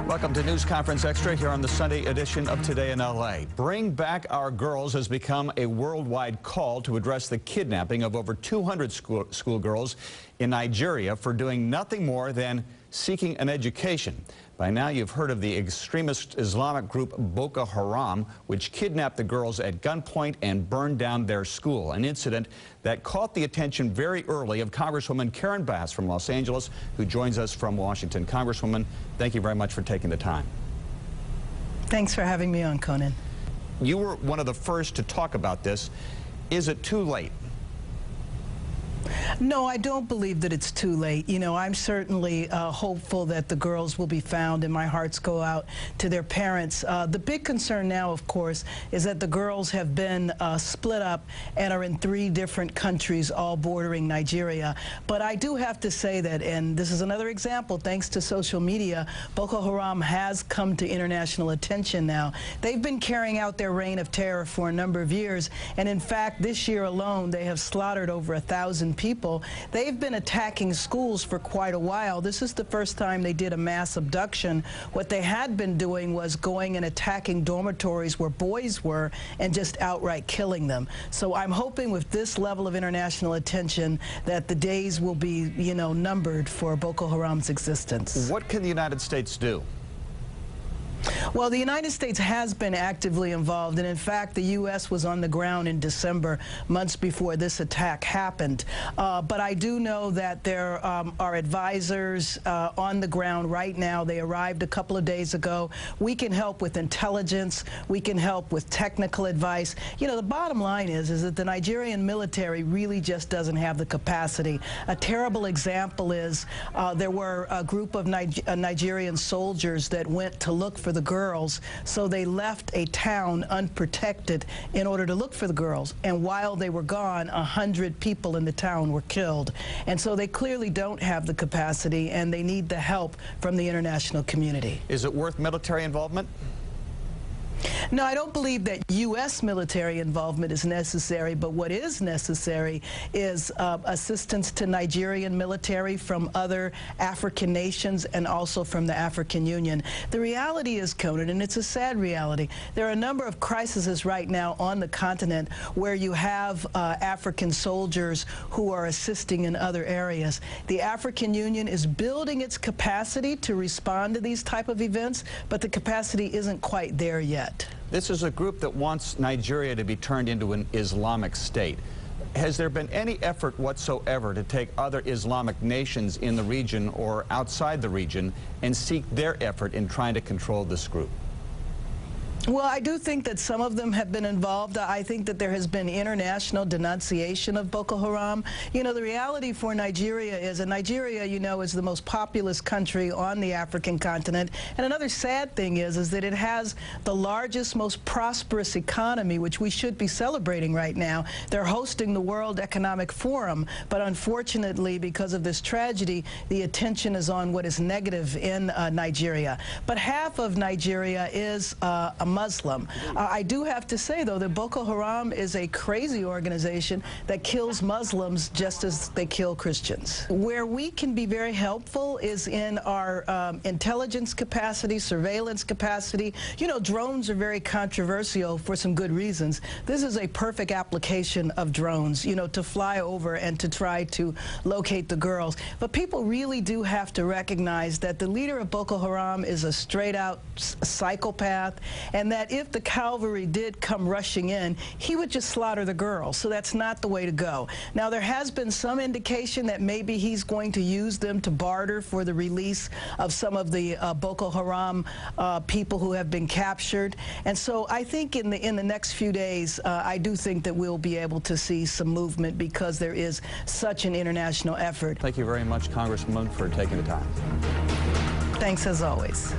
Welcome to News Conference Extra here on the Sunday edition of Today in L.A. Bring Back Our Girls has become a worldwide call to address the kidnapping of over 200 schoolgirls in Nigeria for doing nothing more than seeking an education. By now you've heard of the extremist Islamic group Boko Haram, which kidnapped the girls at gunpoint and burned down their school, an incident that caught the attention very early of Congresswoman Karen Bass from Los Angeles, who joins us from Washington. Congresswoman, thank you very much for taking the time. Thanks for having me on, Conan. You were one of the first to talk about this. Is it too late? No, I don't believe that it's too late. You know, I'm certainly hopeful that the girls will be found, and my hearts go out to their parents. The big concern now, of course, is that the girls have been split up and are in 3 different countries, all bordering Nigeria. But I do have to say that, and this is another example, thanks to social media, Boko Haram has come to international attention now. They've been carrying out their reign of terror for a number of years, and in fact, this year alone, they have slaughtered over 1,000 people. They've been attacking schools for quite a while. This is the first time they did a mass abduction. What they had been doing was going and attacking dormitories where boys were and just outright killing them. So I'm hoping with this level of international attention that the days will be, you know, numbered for Boko Haram's existence. What can the United States do? Well, the United States has been actively involved, and in fact, the U.S. was on the ground in December, months before this attack happened. But I do know that there are advisors on the ground right now. They arrived a couple of days ago. We can help with intelligence. We can help with technical advice. You know, the bottom line is that the Nigerian military really just doesn't have the capacity. A terrible example is there were a group of Nigerian soldiers that went to look for the girls, so they left a town unprotected in order to look for the girls, and while they were gone, 100 people in the town were killed. And so they clearly don't have the capacity, and they need the help from the international community. Is it worth military involvement? No, I don't believe that U.S. military involvement is necessary, but what is necessary is assistance to Nigerian military from other African nations and also from the African Union. The reality is, Conan, and it's a sad reality, there are a number of crises right now on the continent where you have African soldiers who are assisting in other areas. The African Union is building its capacity to respond to these type of events, but the capacity isn't quite there yet. This is a group that wants Nigeria to be turned into an Islamic state. Has there been any effort whatsoever to take other Islamic nations in the region or outside the region and seek their effort in trying to control this group? Well, I do think that some of them have been involved. I think that there has been international denunciation of Boko Haram. You know, the reality for Nigeria is, and Nigeria, you know, is the most populous country on the African continent. And another sad thing is that it has the largest, most prosperous economy, which we should be celebrating right now. They're hosting the World Economic Forum, but unfortunately, because of this tragedy, the attention is on what is negative in Nigeria. But half of Nigeria is a Muslim. I do have to say, though, that Boko Haram is a crazy organization that kills Muslims just as they kill Christians. Where we can be very helpful is in our intelligence capacity, surveillance capacity. You know, drones are very controversial for some good reasons. This is a perfect application of drones, you know, to fly over and to try to locate the girls. But people really do have to recognize that the leader of Boko Haram is a straight-out psychopath, and that if the cavalry did come rushing in, he would just slaughter the girls. So that's not the way to go. Now, there has been some indication that maybe he's going to use them to barter for the release of some of the Boko Haram people who have been captured. And so I think in the next few days, I do think that we'll be able to see some movement because there is such an international effort. Thank you very much, Congresswoman, for taking the time. Thanks as always.